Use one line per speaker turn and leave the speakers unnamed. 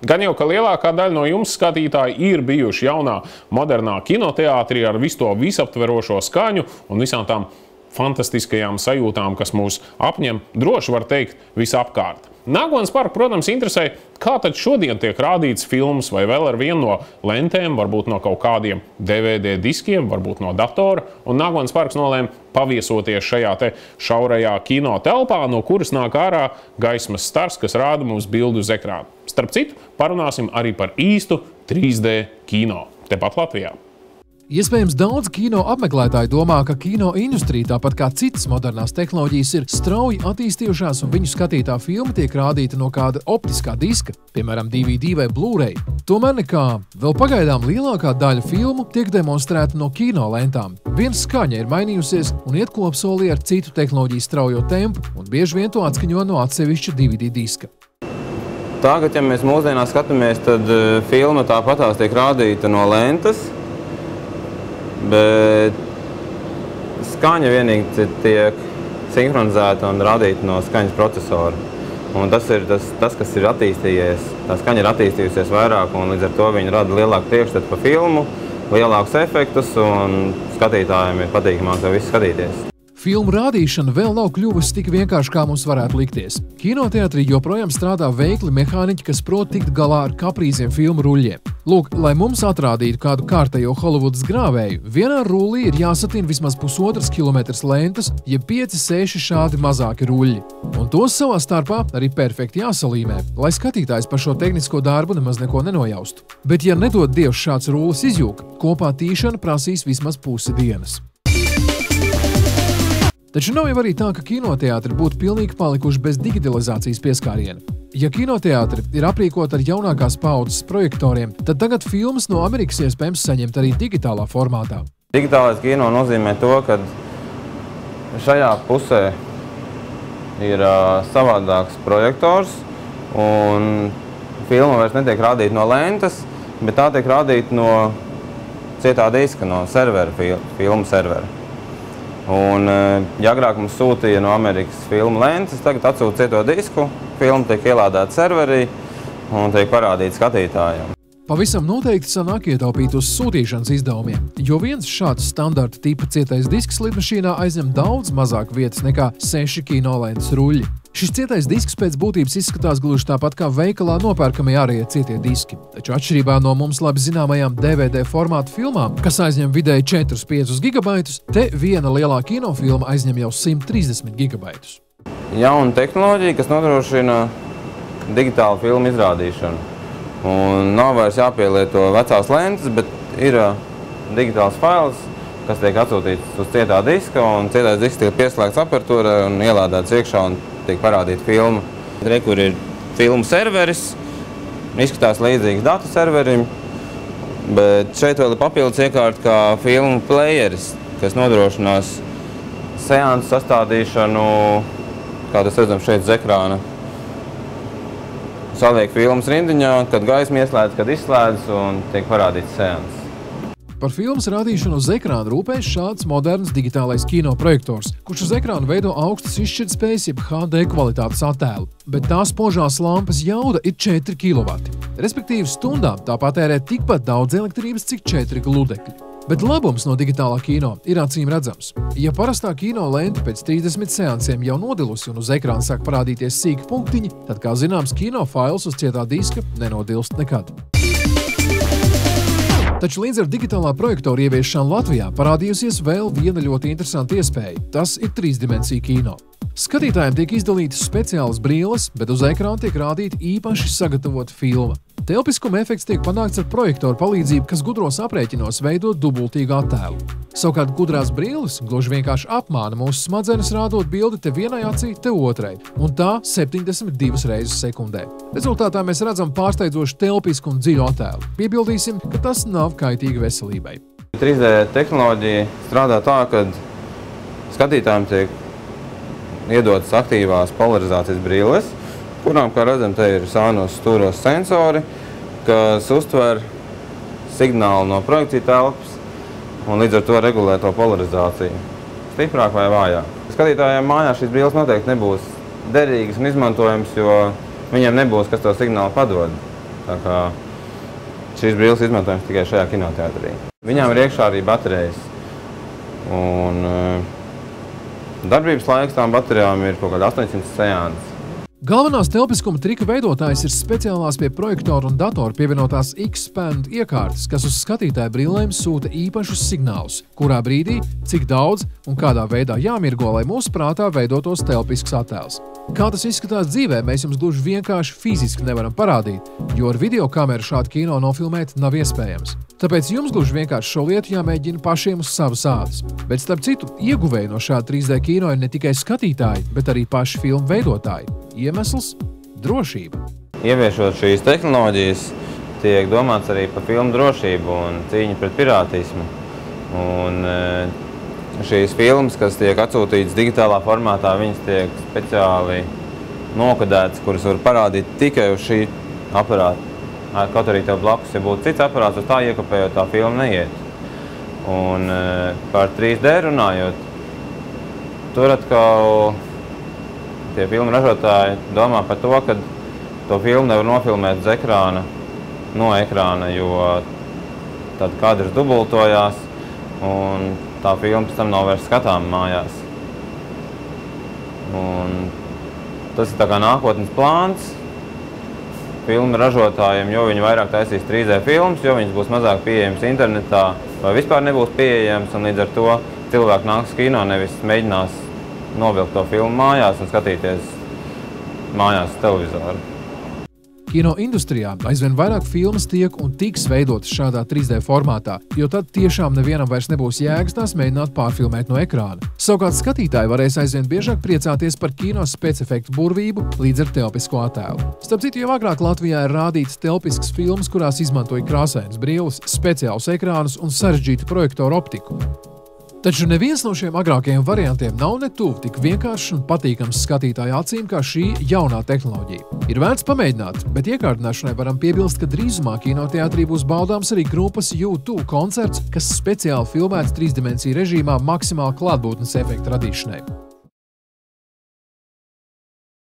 Gan jau, ka lielākā daļa no jums skatītāji ir bijuši jaunā, modernā kinoteātrī ar visu to visaptverošo skaņu un visām tām fantastiskajām sajūtām, kas mūs apņem, droši var teikt, visapkārt. Nākotnes parku, protams, interesē, kā tad šodien tiek rādīts filmas, vai vēl ar vienu no lentēm, varbūt no kaut kādiem DVD diskiem, varbūt no datora, un Nākotnes parks nolēma paviesoties šajā te šaurajā kino telpā, no kuras nāk ārā gaismas stars, kas rāda mums bildi uz ekrāna. Starp citu, parunāsim arī par īstu 3D kino, tepat Latvijā.
Iespējams, daudz kino apmeklētāji domā, ka kino industrija, tāpat kā citas modernās tehnoloģijas, ir strauji attīstījušās un viņu skatītā filma tiek rādīta no kāda optiskā diska, piemēram, DVD vai Blu-ray. Tomēr nekā. Vēl pagaidām lielākā daļa filmu tiek demonstrēta no kino lentām. Viens skaņa ir mainījusies un iet kopsolī ar citu tehnoloģiju straujo tempu, un bieži vien to atskaņo no atsevišķa DVD diska.
Tagad, ja mēs mūsdienās skatāmies, tad filma tāpatās tiek rādīta no lentas, bet skaņa vienīgi tiek sinhronizēta un radīta no skaņas procesora. Un tas ir tas, kas ir attīstījies. Tā skaņa ir attīstījusies vairāk, un līdz ar to viņi rada lielāku priekšstatu par filmu, lielākus efektus, un skatītājiem ir patīkamāk to visu skatīties.
Filmu rādīšana vēl nav kļuvusi tik vienkārši, kā mums varētu likties. Kinoteātrī joprojām strādā veikli mehāniķi, kas prot tikt galā ar kaprīziem filmu ruļļiem. Lūk, lai mums atrādītu kādu kārtējo Holivudas grāvēju, vienā rullī ir jāsatina vismaz 1,5 kilometras lentas, jeb 5-6 šādi mazāki ruļļi. Un tos savā starpā arī perfekti jāsalīmē, lai skatītājs par šo tehnisko darbu nemaz neko nenojaustu. Bet, ja nedod Dievs šāds rullis izjūg, kopā tīšana prasīs vismaz pusi dienas. Taču nav jau arī tā, ka kinoteātri būtu pilnīgi palikuši bez digitalizācijas pieskāriena. Ja kinoteātri ir aprīkoti ar jaunākās paaudzes projektoriem, tad tagad filmas no Amerikas iespējams saņemt arī digitālā formātā.
Digitālais kino nozīmē to, ka šajā pusē ir savādāks projektors, un filma vairs netiek rādīta no lentas, bet tā tiek rādīta no cietā diska, no servera, filmu servera. Un, ja agrāk mums sūtīja no Amerikas filmu lentes, tagad atsūta cieto disku, filma tiek ielādēta serverī un tiek parādīta skatītājiem.
Pavisam noteikti sanāk ietaupīt uz sūtīšanas izdevumiem, jo viens šāds standarta tipa cietais disks lidmašīnā aizņem daudz mazāk vietas nekā 6 kinolentes ruļļi. Šis cietais disks pēc būtības izskatās gluži tāpat kā veikalā nopērkamie ārējie cietie diski. Taču atšķirībā no mums labi zināmajām DVD formātu filmām, kas aizņem vidēji 4-5 gigabaitus, te viena lielā kinofilma aizņem jau 130 gigabaitus.
Jauna tehnoloģija, kas nodrošina digitālu filmu izrādīšanu. Un nav vairs jāpielieto vecās lentes, bet ir digitāls fails, kas tiek atsūtīts uz cietā diska, un cietais disks tiek pieslēgts aparatūrai un ielādēts iekšā un tiek parādīta filma. Re, kur ir filmu serveris, izskatās līdzīgs datu serverim, bet šeit vēl ir papildus iekārta kā filmu playeris, kas nodrošinās seansu sastādīšanu, kā tas redzam šeit uz ekrāna. Saliek filmas rindiņā, kad gaisma ieslēdz, kad izslēdz un tiek parādīts seans.
Par filmas rādīšanu uz ekrāna rūpēs šāds moderns digitālais kinoprojektors, kurš uz ekrāna veido augstas izšķirtspējas jeb HD kvalitātes attēlu, bet tās spožās lampas jauda ir 4 kW. Respektīvi stundām tā patērē tikpat daudz elektrības, cik 4 gludekļi. Bet labums no digitālā kino ir acīm redzams. Ja parastā kino lente pēc 30 seansiem jau nodilusi un uz ekrāna sāk parādīties sīki punktiņi, tad, kā zināms, kino fails uz cietā diska nenodilst nekad. Taču līdz ar digitālā projektora ieviešanu Latvijā parādījusies vēl viena ļoti interesanta iespēja. Tas ir 3-dimensiju kino. Skatītājiem tiek izdalītas speciālas brilles, bet uz ekrāna tiek rādīta īpaši sagatavota filma. Telpiskuma efekts tiek panākts ar projektoru palīdzību, kas gudros aprēķinos veido dubultīgu attēlu. Savukārt gudrās brilles gluži vienkārši apmāna mūsu smadzenes, rādot bildi te vienai acī, te otrai, un tā 72 reizes sekundē. Rezultātā mēs redzam pārsteidzoši telpisku un dziļu attēlu. Piebildīsim, ka tas nav kaitīgi veselībai.
3D tehnoloģija strādā tā, ka skatītājiem tiek iedotas aktīvās polarizācijas brilles, kurām, kā redzam, te ir sānos stūros sensori, kas uztver signālu no projekcija telpas un līdz ar to regulē to polarizāciju. Stiprāk vai vājāk. Skatītājiem mājās šīs brilles noteikti nebūs derīgas un izmantojams, jo viņiem nebūs, kas to signālu padod. Tā kā šīs brilles izmantojams tikai šajā kinoteātrī. Viņām ir iekšā arī baterijas. Un darbības laiks tām baterijām ir kaut kādi 800 seanses.
Galvenās telpiskuma trika veidotājs ir speciālās pie projektora un datora pievienotās X-Band iekārtas, kas uz skatītāju brillēm sūta īpašus signālus, kurā brīdī, cik daudz un kādā veidā jāmirgo, lai mūsu prātā veidotos telpisks attēls. Kā tas izskatās dzīvē, mēs jums gluži vienkārši fiziski nevaram parādīt, jo ar videokameru šādu kino nofilmēt nav iespējams. Tāpēc jums gluži vienkārši šo lietu jāmēģina pašiem uz savas ādas. Bet starp citu, ieguvēji no šāda 3D kino ir ne tikai skatītāji, bet arī paši filmu veidotāji. Iemesls – drošība.
Ieviešot šīs tehnoloģijas, tiek domāts arī par filmu drošību un cīņu pret pirātismu. Un šīs filmas, kas tiek atsūtītas digitālā formātā, viņas tiek speciāli nokodētas, kuras var parādīt tikai uz šī aparāta. Kaut arī tev blakus, ja būtu cits aparāts, uz tā iekopējot, tā filma neiet. Un par 3D runājot, tur atkal tie filmu ražotāji domā par to, ka to filmu nevar nofilmēt uz ekrāna, no ekrāna, jo tad kadrs dubultojās un tā filma pēc tam nav vairs skatām mājās. Un tas ir tā kā nākotnes plāns filmu ražotājiem, jo viņi vairāk taisīs 3D filmas, jo viņas būs mazāk pieejamas internetā vai vispār nebūs pieejams, un līdz ar to cilvēki nāks kino, nevis mēģinās novilkt to filmu mājās un skatīties mājās uz televizoru.
Kino industrijā aizvien vairāk filmas tiek un tiks veidotas šādā 3D formātā, jo tad tiešām nevienam vairs nebūs jēgas tās mēģināt pārfilmēt no ekrāna. Savukārt skatītāji varēs aizvien biežāk priecāties par kino specifektu burvību līdz ar telpisko attēlu. Starp citu, jau agrāk Latvijā ir rādītas telpiskas filmas, kurās izmantoja krāsainas brilles, speciālus ekrānus un sarežģītu projektoru optiku. Taču neviens no šiem agrākajiem variantiem nav ne tuvu tik vienkāršs un patīkams skatītāju acīm kā šī jaunā tehnoloģija. Ir vērts pamēģināt, bet iekārdināšanai varam piebilst, ka drīzumā kinoteātrī būs baudāms arī grupas U2 koncerts, kas speciāli filmēts 3-dimensiju režīmā maksimāli klātbūtnes efektu radīšanai.